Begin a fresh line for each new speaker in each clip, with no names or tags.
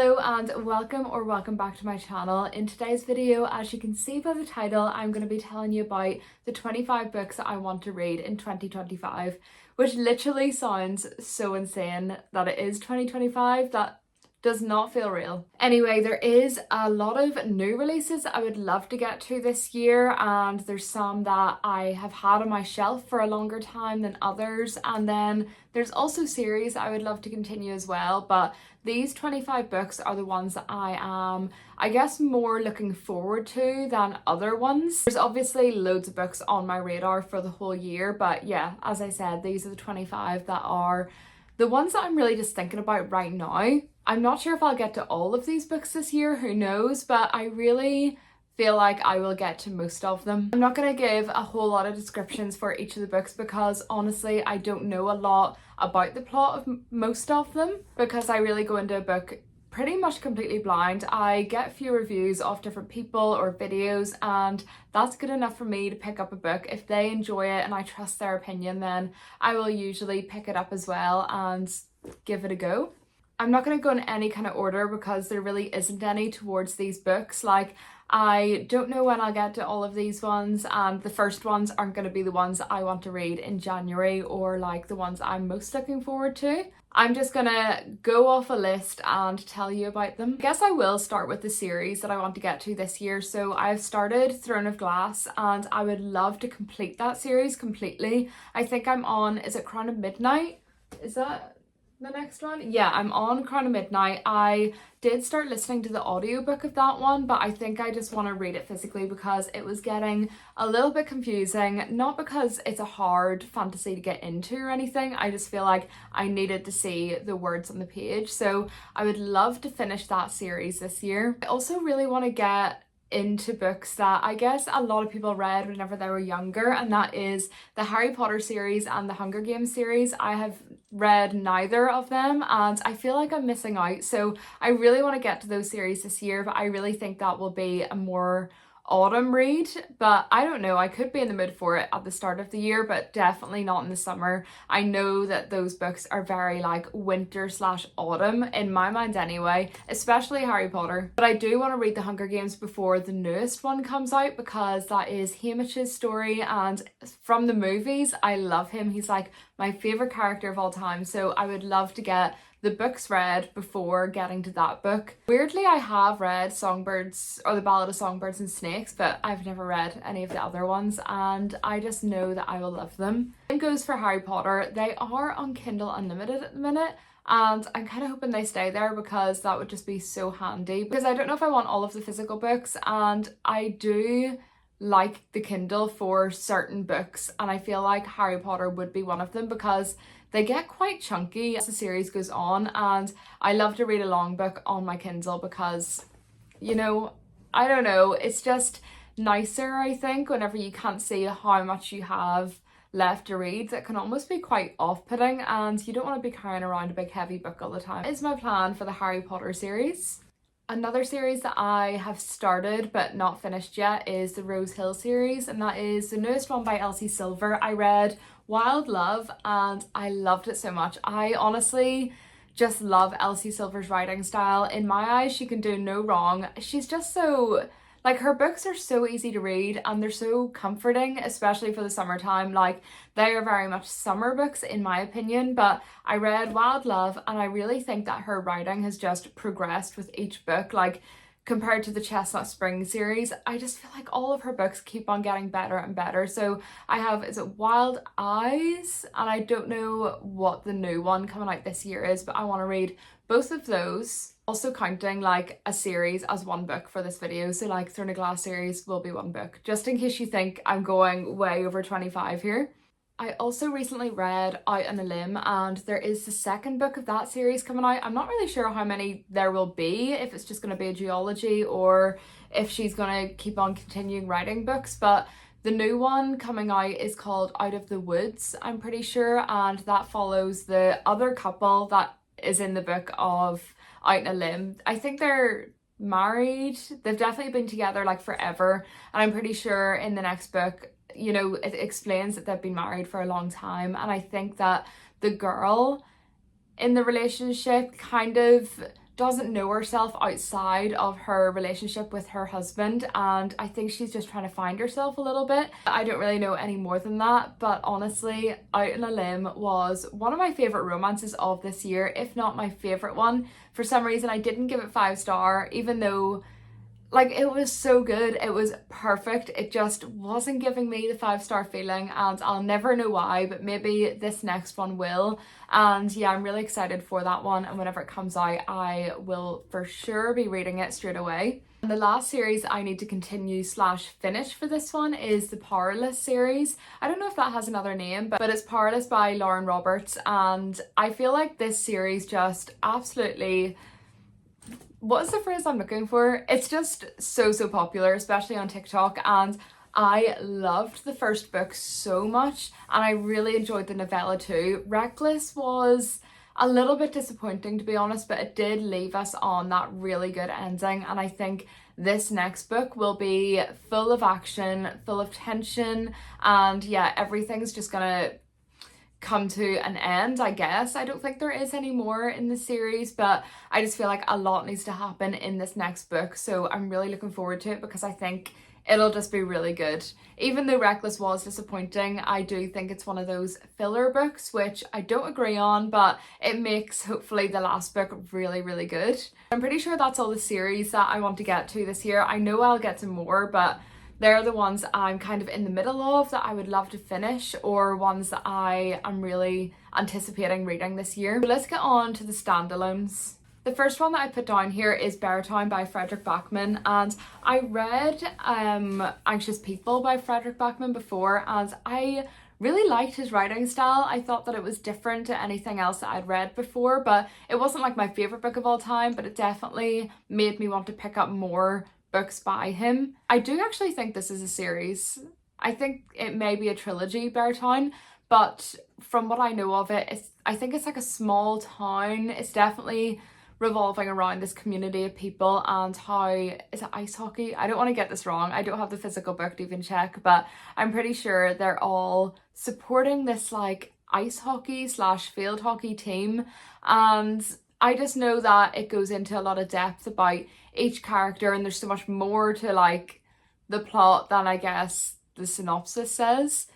Hello and welcome back to my channel. In today's video, as you can see by the title, I'm going to be telling you about the 25 books that I want to read in 2025, which literally sounds so insane that it is 2025. That does not feel real. Anyway, there is a lot of new releases that I would love to get to this year, and there's some that I have had on my shelf for a longer time than others, and then there's also series I would love to continue as well, but these 25 books are the ones that I am, I guess, more looking forward to than other ones. There's obviously loads of books on my radar for the whole year, but yeah, as I said, these are the 25 that are the ones that I'm really just thinking about right now. I'm not sure if I'll get to all of these books this year, who knows, but I really feel like I will get to most of them. I'm not going to give a whole lot of descriptions for each of the books because honestly I don't know a lot about the plot of most of them, because I really go into a book pretty much completely blind. I get a few reviews of different people or videos, and that's good enough for me to pick up a book. If they enjoy it and I trust their opinion, then I will usually pick it up as well and give it a go. I'm not going to go in any kind of order because there really isn't any towards these books. Like, I don't know when I'll get to all of these ones, and the first ones aren't going to be the ones that I want to read in January or like the ones I'm most looking forward to. I'm just gonna go off a list and tell you about them. I guess I will start with the series that I want to get to this year. So I've started Throne of Glass and I would love to complete that series completely. I think I'm on, is it Crown of Midnight? Is that the next one? Yeah, I'm on Crown of Midnight. I did start listening to the audiobook of that one, but I think I just want to read it physically because it was getting a little bit confusing. Not because it's a hard fantasy to get into or anything, I just feel like I needed to see the words on the page. So I would love to finish that series this year. I also really want to get into books that I guess a lot of people read whenever they were younger, and that is the Harry Potter series and the Hunger Games series. I have read neither of them and I feel like I'm missing out, so I really want to get to those series this year, but I really think that will be a more autumn read. But I don't know, I could be in the mood for it at the start of the year, but definitely not in the summer. I know that those books are very like winter/autumn in my mind anyway, especially Harry Potter. But I do want to read the Hunger Games before the newest one comes out because that is Haymitch's story, and from the movies I love him. He's like my favorite character of all time, so I would love to get the books read before getting to that book. Weirdly, I have read Songbirds, or the Ballad of Songbirds and Snakes, but I've never read any of the other ones, and I just know that I will love them. Same goes for Harry Potter. They are on Kindle Unlimited at the minute, and I'm kind of hoping they stay there because that would just be so handy, because I don't know if I want all of the physical books, and I do like the Kindle for certain books, and I feel like Harry Potter would be one of them because they get quite chunky as the series goes on, and I love to read a long book on my Kindle because, you know, I don't know, it's just nicer, I think, whenever you can't see how much you have left to read. That can almost be quite off-putting, and you don't want to be carrying around a big heavy book all the time. That is my plan for the Harry Potter series. Another series that I have started but not finished yet is the Rose Hill series, and that is the newest one by Elsie Silver. I read Wild Love and I loved it so much. I honestly just love Elsie Silver's writing style. In my eyes, she can do no wrong. She's just so, like, her books are so easy to read and they're so comforting, especially for the summertime. Like, they are very much summer books in my opinion, but I read Wild Love and I really think that her writing has just progressed with each book. Like, compared to the Chestnut Spring series, I just feel like all of her books keep on getting better and better. So I have, is it Wild Eyes? And I don't know what the new one coming out this year is, but I want to read both of those. Also counting like a series as one book for this video, so like Throne of Glass series will be one book, just in case you think I'm going way over 25 here. I also recently read Out on a Limb, and there is the second book of that series coming out. I'm not really sure how many there will be, if it's just going to be a duology or if she's going to keep on continuing writing books, but the new one coming out is called Out of the Woods, I'm pretty sure, and that follows the other couple that is in the book of Out on a Limb. I think they're married. They've definitely been together like forever, and I'm pretty sure in the next book, you know, it explains that they've been married for a long time, and I think that the girl in the relationship kind of doesn't know herself outside of her relationship with her husband, and I think she's just trying to find herself a little bit. I don't really know any more than that, but honestly, Out on a Limb was one of my favourite romances of this year, if not my favourite one. For some reason I didn't give it 5-star, even though like it was so good, it was perfect. It just wasn't giving me the 5-star feeling, and I'll never know why, but maybe this next one will. And yeah, I'm really excited for that one, and whenever it comes out I will for sure be reading it straight away. And the last series I need to continue slash finish for this one is the Powerless series. I don't know if that has another name, but it's Powerless by Lauren Roberts, and I feel like this series just absolutely, what is the phrase I'm looking for? It's just so popular, especially on TikTok, and I loved the first book so much, and I really enjoyed the novella too. Reckless was a little bit disappointing, to be honest, but it did leave us on that really good ending, and I think this next book will be full of action, full of tension, and yeah, everything's just gonna come to an end, I guess. I don't think there is any more in the series, but I just feel like a lot needs to happen in this next book, so I'm really looking forward to it because I think it'll just be really good. Even though Reckless was disappointing, I do think it's one of those filler books, which I don't agree on, but it makes hopefully the last book really good. I'm pretty sure that's all the series that I want to get to this year. I know I'll get some more, but they're the ones I'm kind of in the middle of that I would love to finish, or ones that I am really anticipating reading this year. So let's get on to the standalones. The first one that I put down here is Beartown by Fredrik Backman, and I read Anxious People by Fredrik Backman before, and I really liked his writing style. I thought that it was different to anything else that I'd read before, but it wasn't like my favourite book of all time, but it definitely made me want to pick up more books by him. I do actually think this is a series. I think it may be a trilogy, Beartown, but from what I know of it, I think it's like a small town. It's definitely revolving around this community of people, and how, is it ice hockey? I don't want to get this wrong. I don't have the physical book to even check, but I'm pretty sure they're all supporting this like ice hockey slash field hockey team, and I just know that it goes into a lot of depth about each character, and there's so much more to like the plot than I guess the synopsis says.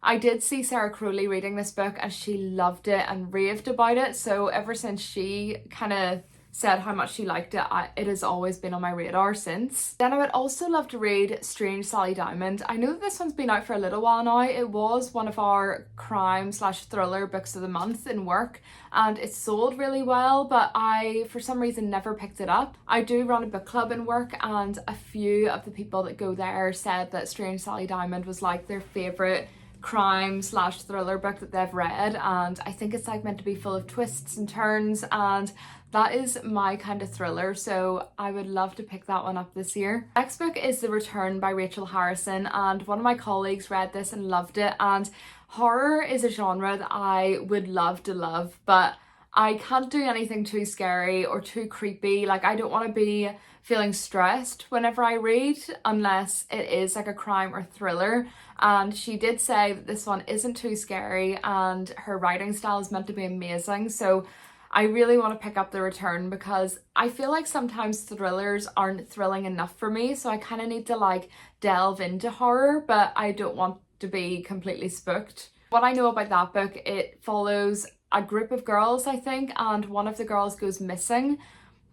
I did see Sarah Crowley reading this book and she loved it and raved about it, so ever since she kind of said how much she liked it, it has always been on my radar since. Then I would also love to read Strange Sally Diamond. I know that this one's been out for a little while now. It was one of our crime slash thriller books of the month in work, and it sold really well, but I for some reason never picked it up. I do run a book club in work, and a few of the people that go there said that Strange Sally Diamond was like their favourite crime slash thriller book that they've read, and I think it's like meant to be full of twists and turns, and that is my kind of thriller, so I would love to pick that one up this year. Next book is The Return by Rachel Harrison, and one of my colleagues read this and loved it, and horror is a genre that I would love to love, but I can't do anything too scary or too creepy. Like, I don't want to be feeling stressed whenever I read unless it is like a crime or thriller, and she did say that this one isn't too scary and her writing style is meant to be amazing, so I really want to pick up The Return because I feel like sometimes thrillers aren't thrilling enough for me, so I kind of need to like delve into horror, but I don't want to be completely spooked. What I know about that book, it follows a group of girls, I think, and one of the girls goes missing,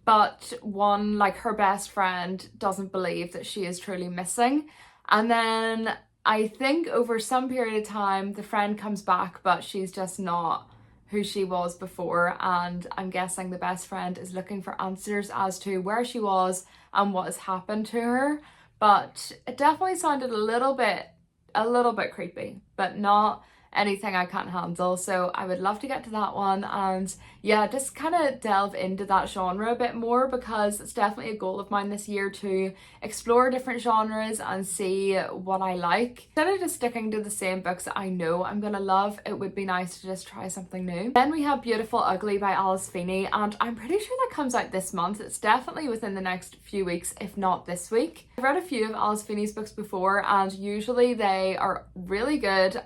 but one, like her best friend, doesn't believe that she is truly missing, and then I think over some period of time the friend comes back, but she's just not who she was before, and I'm guessing the best friend is looking for answers as to where she was and what has happened to her. But it definitely sounded a little bit creepy, but not anything I can't handle, so I would love to get to that one, and yeah, just kind of delve into that genre a bit more because it's definitely a goal of mine this year to explore different genres and see what I like. Instead of just sticking to the same books that I know I'm gonna love, it would be nice to just try something new. Then we have Beautiful Ugly by Alice Feeney, and I'm pretty sure that comes out this month. It's definitely within the next few weeks, if not this week. I've read a few of Alice Feeney's books before, and usually they are really good.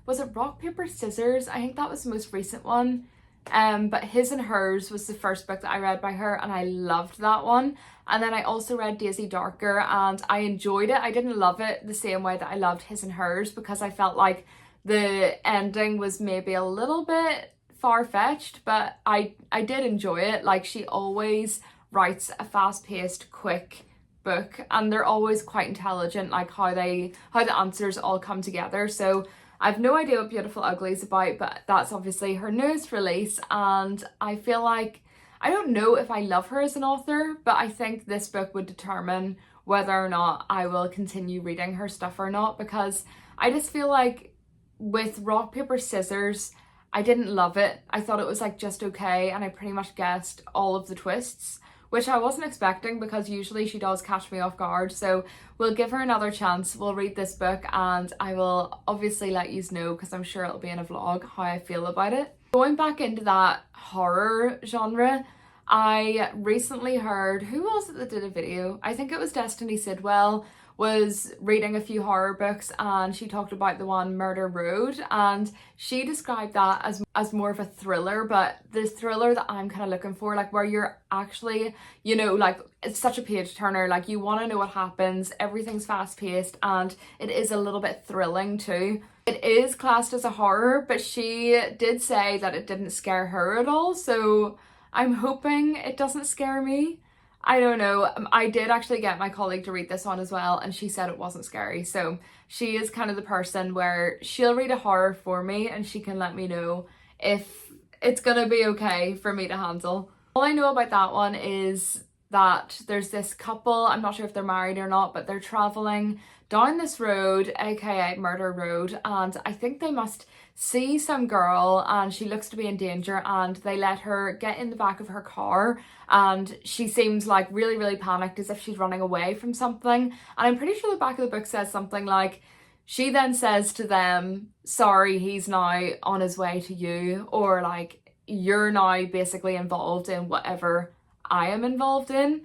Was it Rock, Paper, Scissors? I think that was the most recent one. But His and Hers was the first book that I read by her, and I loved that one. And then I also read Daisy Darker, and I enjoyed it. I didn't love it the same way that I loved His and Hers, because I felt like the ending was maybe a little bit far-fetched, but I did enjoy it. Like, she always writes a fast-paced, quick book, and they're always quite intelligent, like how the answers all come together. So I've no idea what Beautiful Ugly is about, but that's obviously her newest release, and I feel like, I don't know if I love her as an author, but I think this book would determine whether or not I will continue reading her stuff or not, because I just feel like with Rock, Paper, Scissors, I didn't love it. I thought it was like just okay, and I pretty much guessed all of the twists, which I wasn't expecting, because usually she does catch me off guard. So we'll give her another chance. We'll read this book, and I will obviously let you know, because I'm sure it'll be in a vlog, how I feel about it. Going back into that horror genre, I recently heard, who was it that did a video? I think it was Destiny Sidwell was reading a few horror books, and she talked about the one Murder Road, and she described that as more of a thriller, but the thriller that I'm kind of looking for, like where you're actually, you know, like it's such a page turner, like you want to know what happens, everything's fast paced, and it is a little bit thrilling too. It is classed as a horror, but she did say that it didn't scare her at all, so I'm hoping it doesn't scare me. I don't know. I did actually get my colleague to read this one as well, and she said it wasn't scary. So she is kind of the person where she'll read a horror for me, and she can let me know if it's gonna be okay for me to handle. All I know about that one is that there's this couple, I'm not sure if they're married or not, but they're traveling down this road, aka Murder Road, and I think they must see some girl and she looks to be in danger, and they let her get in the back of her car, and she seems like really panicked, as if she's running away from something. And I'm pretty sure the back of the book says something like, she then says to them, sorry, he's now on his way to you, or like, you're now basically involved in whatever I am involved in.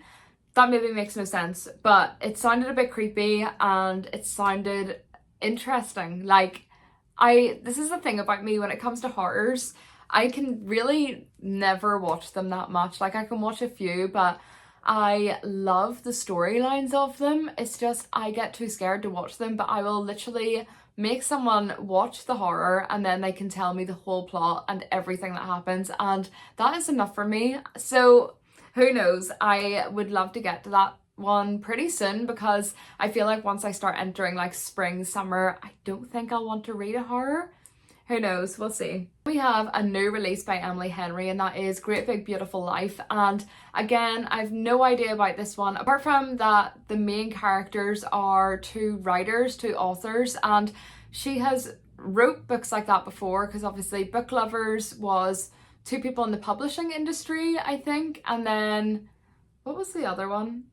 That maybe makes no sense, but it sounded a bit creepy and it sounded interesting. Like, this is the thing about me when it comes to horrors, I can really never watch them that much. Like, I can watch a few, but I love the storylines of them. It's just, I get too scared to watch them, but I will literally make someone watch the horror and then they can tell me the whole plot and everything that happens, and that is enough for me. So who knows, I would love to get to that one pretty soon, because I feel like once I start entering like spring, summer, I don't think I'll want to read a horror. Who knows, we'll see. We have a new release by Emily Henry, and that is Great Big Beautiful Life. And again, I've no idea about this one, apart from that the main characters are two authors, and she has wrote books like that before, because obviously Book Lovers was two people in the publishing industry, I think, and then what was the other one?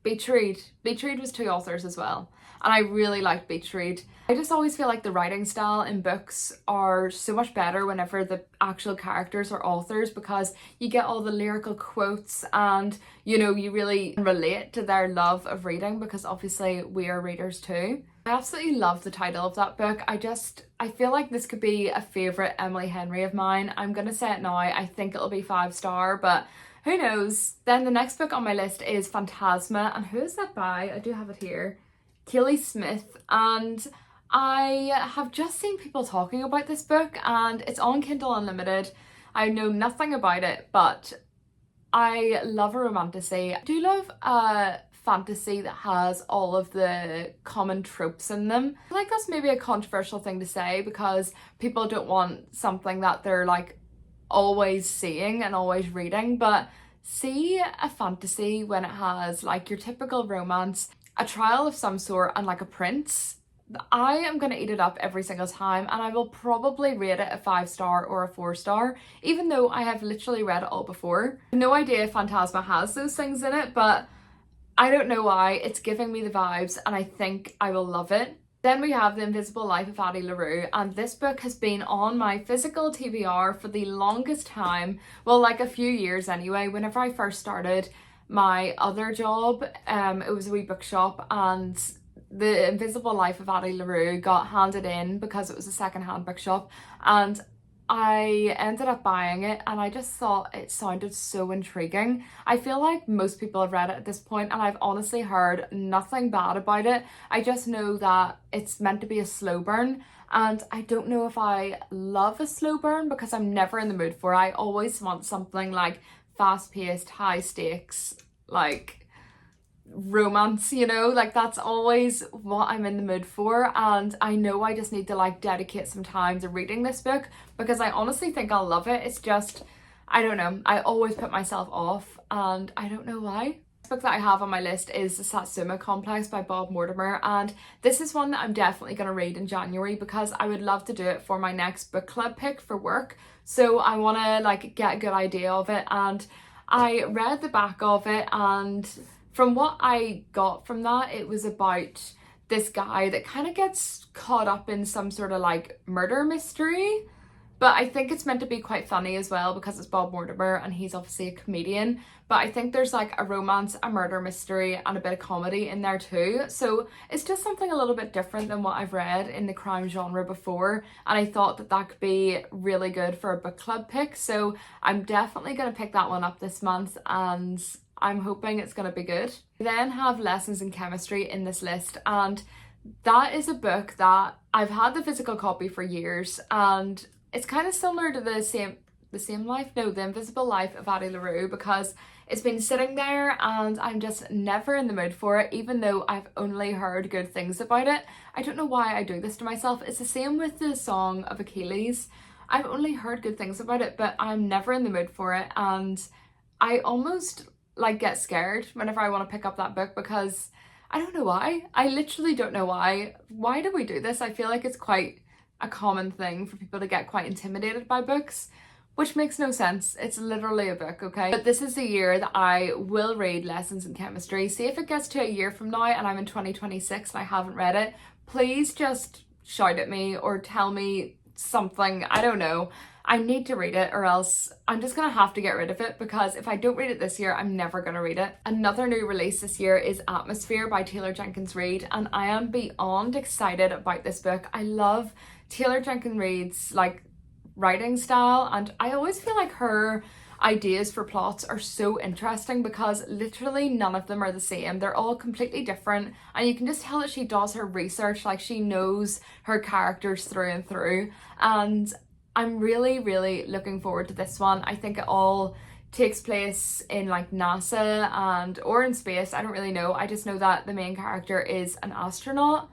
Beach Read. Beach Read was two authors as well, and I really liked Beach Read. I just always feel like the writing style in books are so much better whenever the actual characters are authors, because you get all the lyrical quotes and, you know, you really relate to their love of reading, because obviously we are readers too. I absolutely love the title of that book. I feel like this could be a favourite Emily Henry of mine. I'm gonna say it now, I think it'll be 5-star, but who knows. Then the next book on my list is Phantasma, and who is that by? I do have it here. Kaylee Smith, and I have just seen people talking about this book, and it's on Kindle Unlimited. I know nothing about it, but I love a romantasy. I do love a fantasy that has all of the common tropes in them. I feel like that's maybe a controversial thing to say, because people don't want something that they're like always seeing and always reading, but see a fantasy when it has like your typical romance, a trial of some sort, and like a prince, I am gonna eat it up every single time, and I will probably rate it a 5-star or a 4-star, even though I have literally read it all before. No idea if Phantasma has those things in it, but I don't know why, it's giving me the vibes, and I think I will love it. Then we have The Invisible Life of Addie LaRue, and this book has been on my physical TBR for the longest time, well, like a few years anyway. Whenever I first started my other job, it was a wee bookshop, and The Invisible Life of Addie LaRue got handed in because it was a second-hand bookshop, and I ended up buying it and I just thought it sounded so intriguing. I feel like most people have read it at this point and I've honestly heard nothing bad about it. I just know that it's meant to be a slow burn and I don't know if I love a slow burn because I'm never in the mood for it. I always want something like fast-paced, high stakes, like romance, you know, like that's always what I'm in the mood for. And I know I just need to like dedicate some time to reading this book because I honestly think I'll love it. It's just, I don't know, I always put myself off and I don't know why. The book that I have on my list is The Satsuma Complex by Bob Mortimer, and this is one that I'm definitely going to read in January because I would love to do it for my next book club pick for work. So I want to like get a good idea of it, and I read the back of it, and from what I got from that, it was about this guy that kind of gets caught up in some sort of like murder mystery. But I think it's meant to be quite funny as well because it's Bob Mortimer and he's obviously a comedian. But I think there's like a romance, a murder mystery and a bit of comedy in there too. So it's just something a little bit different than what I've read in the crime genre before. And I thought that that could be really good for a book club pick. So I'm definitely going to pick that one up this month and I'm hoping it's going to be good. We then have Lessons in Chemistry in this list, and that is a book that I've had the physical copy for years, and it's kind of similar to the Invisible Life of Addie LaRue, because it's been sitting there and I'm just never in the mood for it, even though I've only heard good things about it. I don't know why I do this to myself. It's the same with the Song of Achilles. I've only heard good things about it, but I'm never in the mood for it, and I almost like get scared whenever I want to pick up that book because I don't know why. I literally don't know why. Why do we do this? I feel like it's quite a common thing for people to get quite intimidated by books, which makes no sense. It's literally a book, okay? But this is the year that I will read Lessons in Chemistry. See if it gets to a year from now and I'm in 2026 and I haven't read it, please just shout at me or tell me something. I don't know. I need to read it or else I'm just gonna have to get rid of it, because if I don't read it this year, I'm never gonna read it. Another new release this year is Atmosphere by Taylor Jenkins Reid, and I am beyond excited about this book. I love Taylor Jenkins Reid's like writing style, and I always feel like her ideas for plots are so interesting because literally none of them are the same. They're all completely different, and you can just tell that she does her research, like she knows her characters through and through. And I'm really, really looking forward to this one. I think it all takes place in like NASA and or in space. I don't really know. I just know that the main character is an astronaut.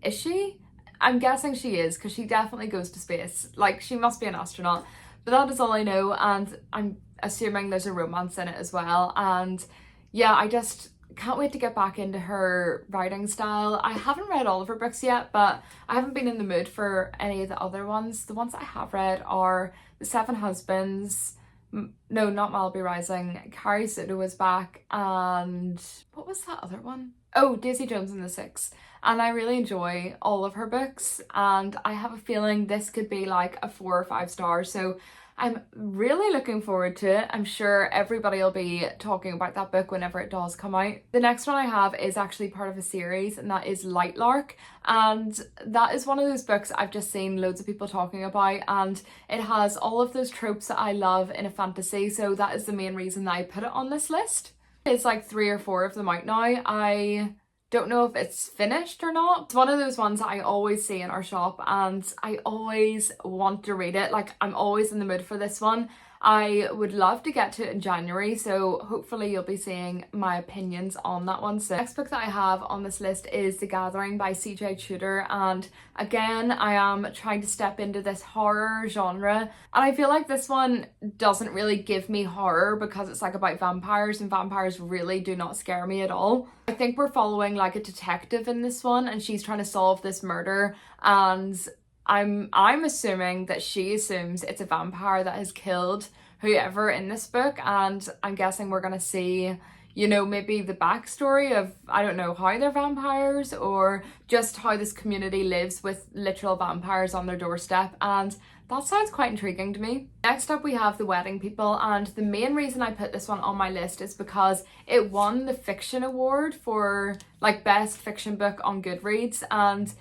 Is she? I'm guessing she is, because she definitely goes to space. Like, she must be an astronaut. But that is all I know, and I'm assuming there's a romance in it as well. And yeah, I just can't wait to get back into her writing style. I haven't read all of her books yet, but I haven't been in the mood for any of the other ones. The ones I have read are The Seven Husbands, no, not Malibu Rising, Carrie Soto was back, and what was that other one? Oh, Daisy Jones and the Six. And I really enjoy all of her books, and I have a feeling this could be like a 4 or 5 stars. So I'm really looking forward to it. I'm sure everybody will be talking about that book whenever it does come out. The next one I have is actually part of a series, and that is Lark. And that is one of those books I've just seen loads of people talking about, and it has all of those tropes that I love in a fantasy. So that is the main reason that I put it on this list. It's like 3 or 4 of them out now. I don't know if it's finished or not. It's one of those ones that I always see in our shop and I always want to read it. Like, I'm always in the mood for this one. I would love to get to it in January, so hopefully you'll be seeing my opinions on that one soon. The next book that I have on this list is The Gathering by CJ Tudor, and again, I am trying to step into this horror genre, and I feel like this one doesn't really give me horror because it's like about vampires, and vampires really do not scare me at all. I think we're following like a detective in this one, and she's trying to solve this murder, and I'm assuming that she assumes it's a vampire that has killed whoever in this book, and I'm guessing we're gonna see, you know, maybe the backstory of, I don't know, how they're vampires or just how this community lives with literal vampires on their doorstep, and that sounds quite intriguing to me. Next up we have The Wedding People, and the main reason I put this one on my list is because it won the fiction award for like best fiction book on Goodreads, and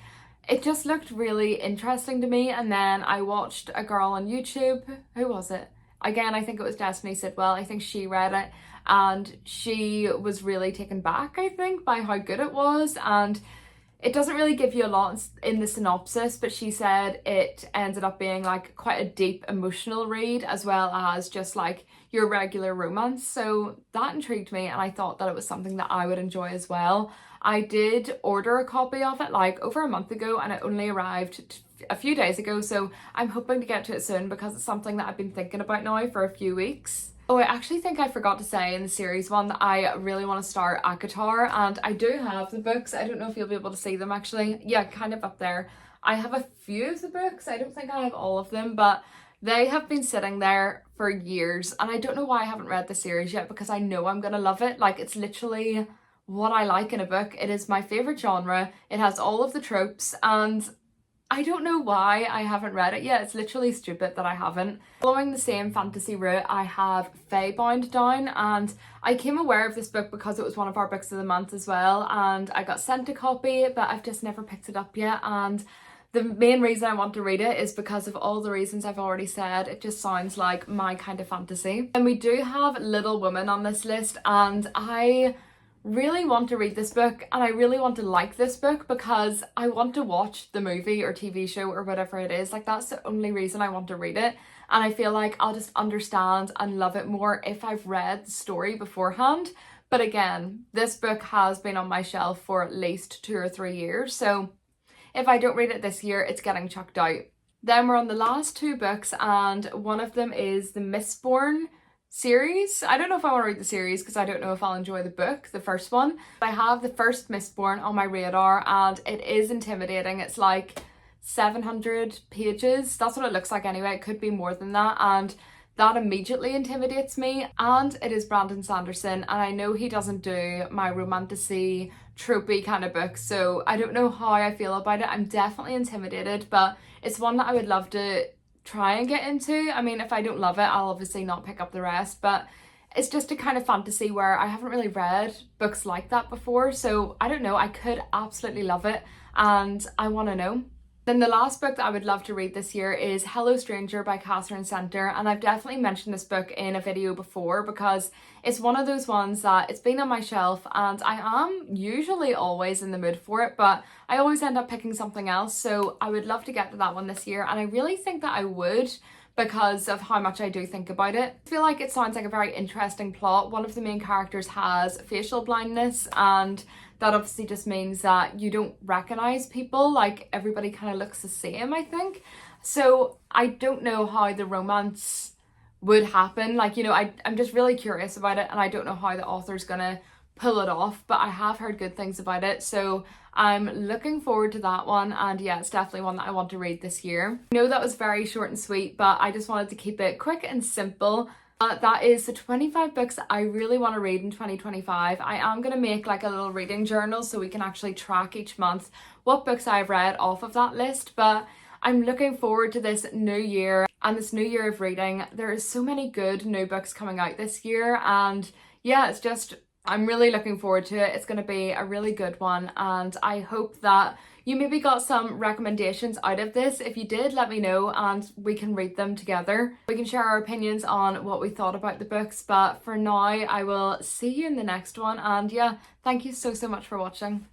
it just looked really interesting to me. And then I watched a girl on YouTube, who was it? Again, I think it was Destiny Sidwell. I think she read it and she was really taken back, I think, by how good it was. And it doesn't really give you a lot in the synopsis, but she said it ended up being like quite a deep emotional read as well as just like your regular romance. So that intrigued me and I thought that it was something that I would enjoy as well. I did order a copy of it like over a month ago and it only arrived a few days ago, so I'm hoping to get to it soon because it's something that I've been thinking about now for a few weeks. Oh, I actually think I forgot to say in the series one that I really want to start Akatar, and I do have the books. I don't know if you'll be able to see them actually. Yeah, kind of up there. I have a few of the books. I don't think I have all of them, but they have been sitting there for years and I don't know why I haven't read the series yet because I know I'm gonna love it. Like, it's literally what I like in a book. It is my favorite genre. It has all of the tropes and I don't know why I haven't read it yet. It's literally stupid that I haven't. Following the same fantasy route, I have Feybound down, and I came aware of this book because it was one of our books of the month as well, and I got sent a copy, but I've just never picked it up yet. And the main reason I want to read it is because of all the reasons I've already said. It just sounds like my kind of fantasy. And we do have Little Women on this list, and I really want to read this book and I really want to like this book because I want to watch the movie or TV show or whatever it is. Like, that's the only reason I want to read it, and I feel like I'll just understand and love it more if I've read the story beforehand. But again, this book has been on my shelf for at least 2 or 3 years, so if I don't read it this year, it's getting chucked out. Then we're on the last 2 books, and one of them is the Mistborn series. I don't know if I want to read the series because I don't know if I'll enjoy the book, the first one. I have the first Mistborn on my radar and it is intimidating. It's like 700 pages. That's what it looks like anyway. It could be more than that, and that immediately intimidates me. And it is Brandon Sanderson, and I know he doesn't do my romantic-y, tropey kind of books, so I don't know how I feel about it. I'm definitely intimidated, but it's one that I would love to try and get into. I mean, if I don't love it, I'll obviously not pick up the rest, but it's just a kind of fantasy where I haven't really read books like that before, so I don't know, I could absolutely love it and I want to know. Then the last book that I would love to read this year is Hello Stranger by Catherine Center, and I've definitely mentioned this book in a video before because it's one of those ones that it's been on my shelf and I am usually always in the mood for it, but I always end up picking something else, so I would love to get to that one this year, and I really think that I would because of how much I do think about it. I feel like it sounds like a very interesting plot. One of the main characters has facial blindness, and that obviously just means that you don't recognize people, like everybody kind of looks the same, I think. So I don't know how the romance would happen. Like, you know, I'm just really curious about it and I don't know how the author's gonna pull it off, but I have heard good things about it, so I'm looking forward to that one. And yeah, it's definitely one that I want to read this year. I know that was very short and sweet, but I just wanted to keep it quick and simple. That is the 25 books that I really want to read in 2025. I am going to make like a little reading journal so we can actually track each month what books I've read off of that list, but I'm looking forward to this new year and this new year of reading. There is so many good new books coming out this year, and yeah, it's just, I'm really looking forward to it. It's going to be a really good one, and I hope that you maybe got some recommendations out of this. If you did, let me know and we can read them together. We can share our opinions on what we thought about the books, but for now I will see you in the next one, and yeah, thank you so much for watching.